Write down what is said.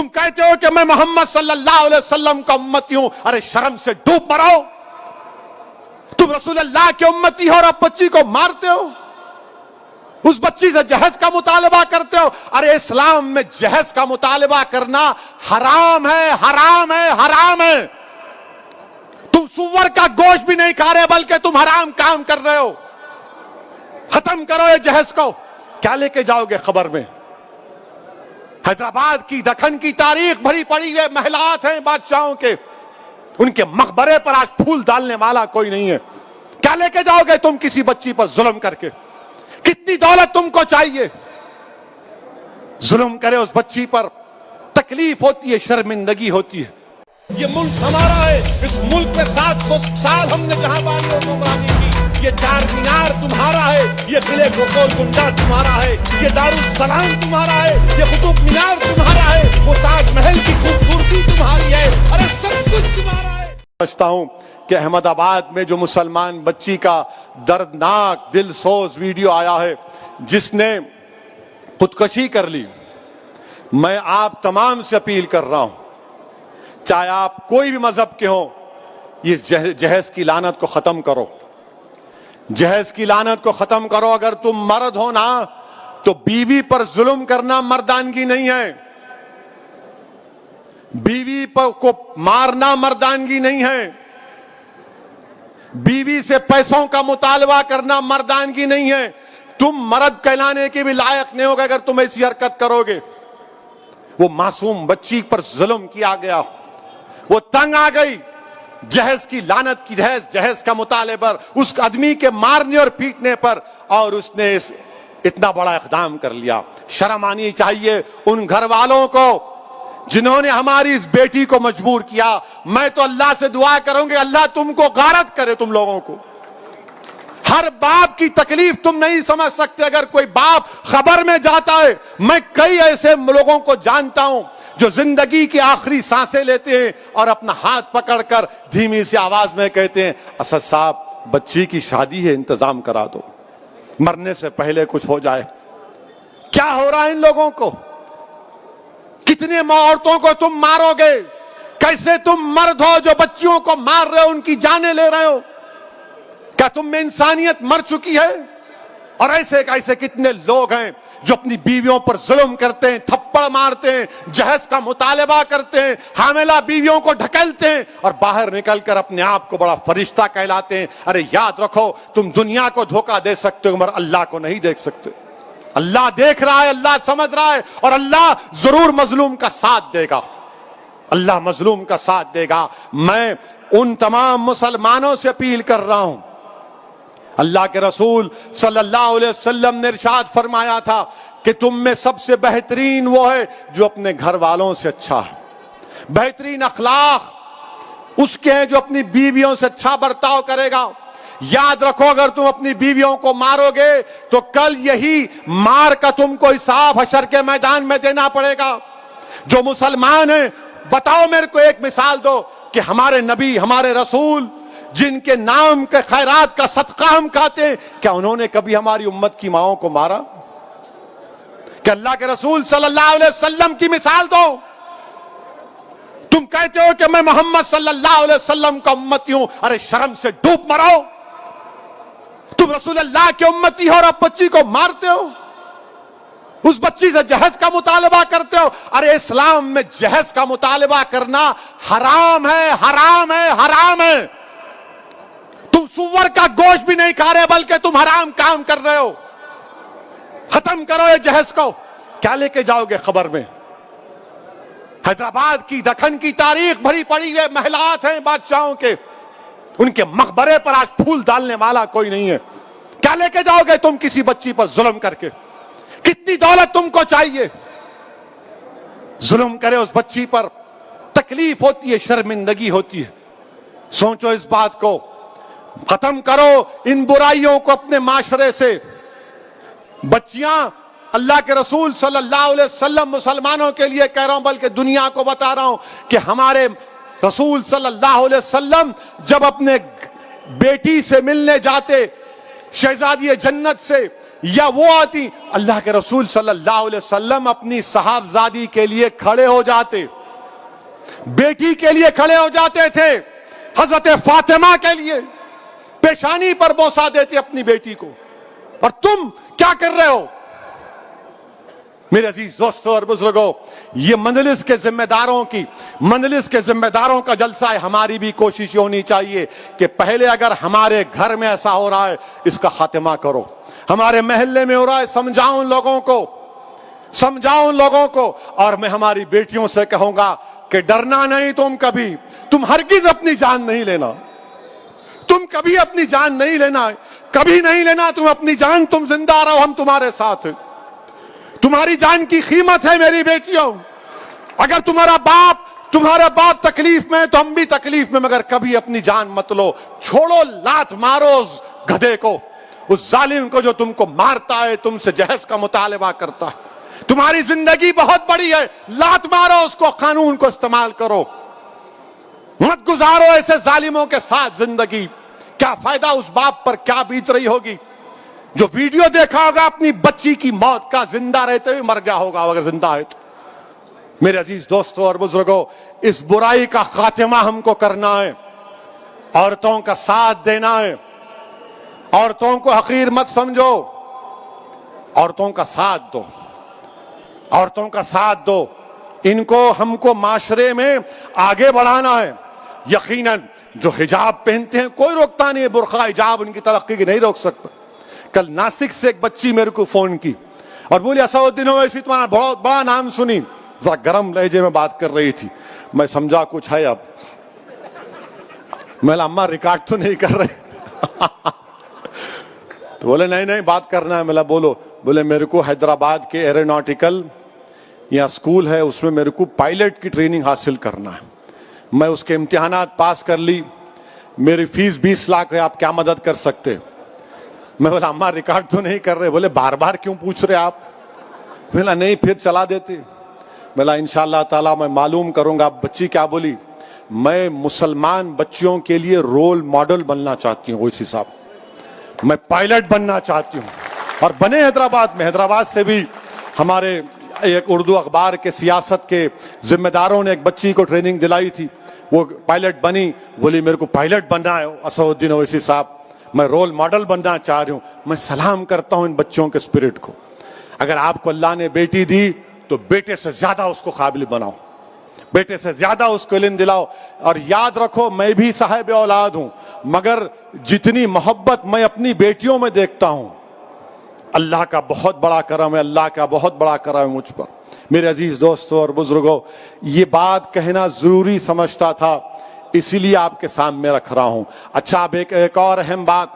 تم کہتے ہو کہ میں محمد صلی اللہ علیہ وسلم کا امتی ہوں، ارے شرم سے ڈوب مرو۔ تم رسول اللہ کے امتی ہو اور اب بچی کو مارتے ہو، اس بچی سے جہیز کا مطالبہ کرتے ہو۔ ارے اسلام میں جہیز کا مطالبہ کرنا حرام ہے، حرام ہے، حرام ہے۔ تم سور کا گوشت بھی نہیں کھا رہے بلکہ تم حرام کام کر رہے ہو۔ ختم کرو یہ جہیز کو۔ کیا لے کے جاؤ گے خبر میں؟ حیدرآباد کی، دکن کی تاریخ بھری پڑی ہے، محلات ہیں بادشاہوں کے، ان کے مقبرے پر آج پھول ڈالنے والا کوئی نہیں ہے۔ کیا لے کے جاؤ گے تم کسی بچی پر ظلم کر کے؟ کتنی دولت تم کو چاہیے؟ ظلم کرے اس بچی پر، تکلیف ہوتی ہے، شرمندگی ہوتی ہے۔ یہ ملک ہمارا ہے، اس ملک میں 700 سال ہم نے جہاں بانی اور حکمرانی کی۔ یہ چار مینار تمہارا ہے، یہ قلعہ گول گنبد تمہارا ہے، یہ دارالسلام تمہارا ہے، یہ قطب مینار تمہارا ہے، وہ تاج محل کی خوبصورتی تمہاری ہے، ارے سب کچھ تمہارا ہے۔ سمجھتا ہوں کہ احمد آباد میں جو مسلمان بچی کا دردناک دل سوز ویڈیو آیا ہے جس نے خودکشی کر لی، میں آپ تمام سے اپیل کر رہا ہوں، چاہے آپ کوئی بھی مذہب کے ہوں، یہ جہیز کی لعنت کو ختم کرو، جہیز کی لعنت کو ختم کرو۔ اگر تم مرد ہو نا تو بیوی پر ظلم کرنا مردانگی نہیں ہے، بیوی کو مارنا مردانگی نہیں ہے، بیوی سے پیسوں کا مطالبہ کرنا مردانگی نہیں ہے۔ تم مرد کہلانے کے بھی لائق نہیں ہوگا اگر تم ایسی حرکت کرو گے۔ وہ معصوم بچی پر ظلم کیا گیا، وہ تنگ آ گئی جہیز کی لعنت کی، جہیز کا مطالبے پر، اس آدمی کے مارنے اور پیٹنے پر، اور اس نے اتنا بڑا اقدام کر لیا۔ شرم آنی چاہیے ان گھر والوں کو جنہوں نے ہماری اس بیٹی کو مجبور کیا۔ میں تو اللہ سے دعا کروں گی اللہ تم کو غارت کرے، تم لوگوں کو۔ ہر باپ کی تکلیف تم نہیں سمجھ سکتے۔ اگر کوئی باپ خبر میں جاتا ہے، میں کئی ایسے لوگوں کو جانتا ہوں جو زندگی کی آخری سانسیں لیتے ہیں اور اپنا ہاتھ پکڑ کر دھیمی سی آواز میں کہتے ہیں اسد صاحب بچی کی شادی ہے، انتظام کرا دو، مرنے سے پہلے کچھ ہو جائے۔ کیا ہو رہا ہے ان لوگوں کو؟ کتنے عورتوں کو تم مارو گے؟ کیسے تم مرد ہو جو بچیوں کو مار رہے ہو، ان کی جانیں لے رہے ہو؟ کیا تم میں انسانیت مر چکی ہے؟ اور ایسے کتنے لوگ ہیں جو اپنی بیویوں پر ظلم کرتے ہیں، تھپڑ مارتے ہیں، جہیز کا مطالبہ کرتے ہیں، حاملہ بیویوں کو ڈھکیلتے ہیں اور باہر نکل کر اپنے آپ کو بڑا فرشتہ کہلاتے ہیں۔ ارے یاد رکھو تم دنیا کو دھوکہ دے سکتے ہو مگر اللہ کو نہیں دیکھ سکتے۔ اللہ دیکھ رہا ہے، اللہ سمجھ رہا ہے، اور اللہ ضرور مظلوم کا ساتھ دے گا، اللہ مظلوم کا ساتھ دے گا۔ میں ان تمام مسلمانوں سے اپیل کر رہا ہوں، اللہ کے رسول صلی اللہ علیہ وسلم نے ارشاد فرمایا تھا کہ تم میں سب سے بہترین وہ ہے جو اپنے گھر والوں سے اچھا ہے، بہترین اخلاق اس کے ہیں جو اپنی بیویوں سے اچھا برتاؤ کرے گا۔ یاد رکھو اگر تم اپنی بیویوں کو مارو گے تو کل یہی مار کا تم کو حساب حشر کے میدان میں دینا پڑے گا۔ جو مسلمان ہیں بتاؤ میرے کو ایک مثال دو کہ ہمارے نبی، ہمارے رسول جن کے نام کے خیرات کا صدقہ ہم کھاتے ہیں، کیا انہوں نے کبھی ہماری امت کی ماؤں کو مارا؟ کہ اللہ کے رسول صلی اللہ علیہ وسلم کی مثال دو۔ تم کہتے ہو کہ میں محمد صلی اللہ علیہ وسلم کا امتی ہوں، ارے شرم سے ڈوب مرو۔ تم رسول اللہ کے امتی ہو اور اب بچی کو مارتے ہو، اس بچی سے جہیز کا مطالبہ کرتے ہو۔ ارے اسلام میں جہیز کا مطالبہ کرنا حرام ہے، حرام ہے، حرام ہے۔ تم سور کا گوشت بھی نہیں کھا رہے بلکہ تم حرام کام کر رہے ہو۔ ختم کرو یہ جہیز کو۔ کیا لے کے جاؤ گے خبر میں؟ حیدرآباد کی، دکن کی تاریخ بھری پڑی ہے، محلات ہیں بادشاہوں کے، ان کے مقبرے پر آج پھول ڈالنے والا کوئی نہیں ہے۔ کیا لے کے جاؤ گے تم کسی بچی پر ظلم کر کے؟ کتنی دولت تم کو چاہیے؟ ظلم کرے اس بچی پر، تکلیف ہوتی ہے، شرمندگی ہوتی ہے۔ سوچو اس بات کو، ختم کرو ان برائیوں کو اپنے معاشرے سے۔ بچیاں، اللہ کے رسول صلی اللہ علیہ وسلم مسلمانوں کے لیے کہہ رہا ہوں بلکہ دنیا کو بتا رہا ہوں کہ ہمارے رسول صلی اللہ علیہ وسلم جب اپنے بیٹی سے ملنے جاتے، شہزادی جنت سے، یا وہ آتی. اللہ کے رسول صلی اللہ علیہ وسلم اپنی صاحبزادی کے لیے کھڑے ہو جاتے, بیٹی کے لیے کھڑے ہو جاتے تھے. حضرت فاطمہ کے لیے پیشانی پر بوسہ دیتے اپنی بیٹی کو. اور تم کیا کر رہے ہو؟ میرے عزیز دوستوں اور بزرگوں, یہ مجلس کے ذمہ داروں کا جلسہ ہے. ہماری بھی کوشش ہونی چاہیے کہ پہلے اگر ہمارے گھر میں ایسا ہو رہا ہے اس کا خاتمہ کرو. ہمارے محلے میں ہو رہا ہے, سمجھاؤ ان لوگوں کو. اور میں ہماری بیٹیوں سے کہوں گا کہ ڈرنا نہیں تم ہرگز اپنی جان نہیں لینا. تم کبھی اپنی جان نہیں لینا, کبھی نہیں لینا تم اپنی جان. تم زندہ رہو, ہم تمہارے ساتھ ہیں. تمہاری جان کی قیمت ہے میری بیٹیوں. اگر تمہارا باپ تکلیف میں تو ہم بھی تکلیف میں, مگر کبھی اپنی جان مت لو. چھوڑو, لات مارو اس گدھے کو, اس ظالم کو جو تم کو مارتا ہے, تم سے جہیز کا مطالبہ کرتا ہے. تمہاری زندگی بہت بڑی ہے, لات مارو اس کو, قانون کو استعمال کرو. مت گزارو ایسے ظالموں کے ساتھ زندگی. کیا فائدہ اس باپ پر, کیا بیت رہی ہوگی جو ویڈیو دیکھا ہوگا اپنی بچی کی موت کا, زندہ رہتے ہوئے مر گیا ہوگا اگر زندہ ہے تو. میرے عزیز دوستوں اور بزرگوں, اس برائی کا خاتمہ ہم کو کرنا ہے. عورتوں کا ساتھ دینا ہے. عورتوں کو حقیر مت سمجھو, عورتوں کا ساتھ دو. ہم کو معاشرے میں آگے بڑھانا ہے. یقیناً جو حجاب پہنتے ہیں کوئی روکتا نہیں ہے, برقع حجاب ان کی ترقی کی نہیں روک سکتا. کل ناسک سے ایک بچی میرے کو فون کی اور بولی اسدالدین اویسی تمہارا بہت بڑا نام سنی. ذرا گرم لہجے میں بات کر رہی تھی, میں سمجھا کچھ ہے. اب میں اماں ریکارڈ تو نہیں کر رہے تو بولے نہیں بات کرنا ہے. میں بولو. بولے میرے کو حیدرآباد کے ایروناٹیکل یا اسکول ہے, اس میں میرے کو پائلٹ کی ٹریننگ حاصل کرنا ہے. میں اس کے امتحانات پاس کر لی, میری فیس 20 لاکھ ہے, آپ کیا مدد کر سکتے؟ میں بولا اماں ریکارڈ تو نہیں کر رہے. بولے بار بار کیوں پوچھ رہے آپ؟ بولا نہیں پھر چلا دیتے. بولا انشاءاللہ تعالی میں معلوم کروں گا. بچی کیا بولی؟ میں مسلمان بچیوں کے لیے رول ماڈل بننا چاہتی ہوں. اویسی صاحب, میں پائلٹ بننا چاہتی ہوں. اور بنے حیدرآباد میں. حیدرآباد سے بھی ہمارے ایک اردو اخبار کے سیاست کے ذمہ داروں نے ایک بچی کو ٹریننگ دلائی تھی, وہ پائلٹ بنی. بولی میرے کو پائلٹ بننا ہے اسدالدین اویسی صاحب, میں رول ماڈل بننا چاہ رہی ہوں. میں سلام کرتا ہوں ان بچوں کے اسپرٹ کو. اگر آپ کو اللہ نے بیٹی دی تو بیٹے سے زیادہ اس کو قابل بناؤ, بیٹے سے زیادہ اس کو علم دلاؤ. اور یاد رکھو میں بھی صاحب اولاد ہوں, مگر جتنی محبت میں اپنی بیٹیوں میں دیکھتا ہوں, اللہ کا بہت بڑا کرم ہے, اللہ کا بہت بڑا کرم ہے مجھ پر. میرے عزیز دوستوں اور بزرگوں, یہ بات کہنا ضروری سمجھتا تھا, اسی لیے آپ کے سامنے رکھ رہا ہوں. اچھا اب ایک اور اہم بات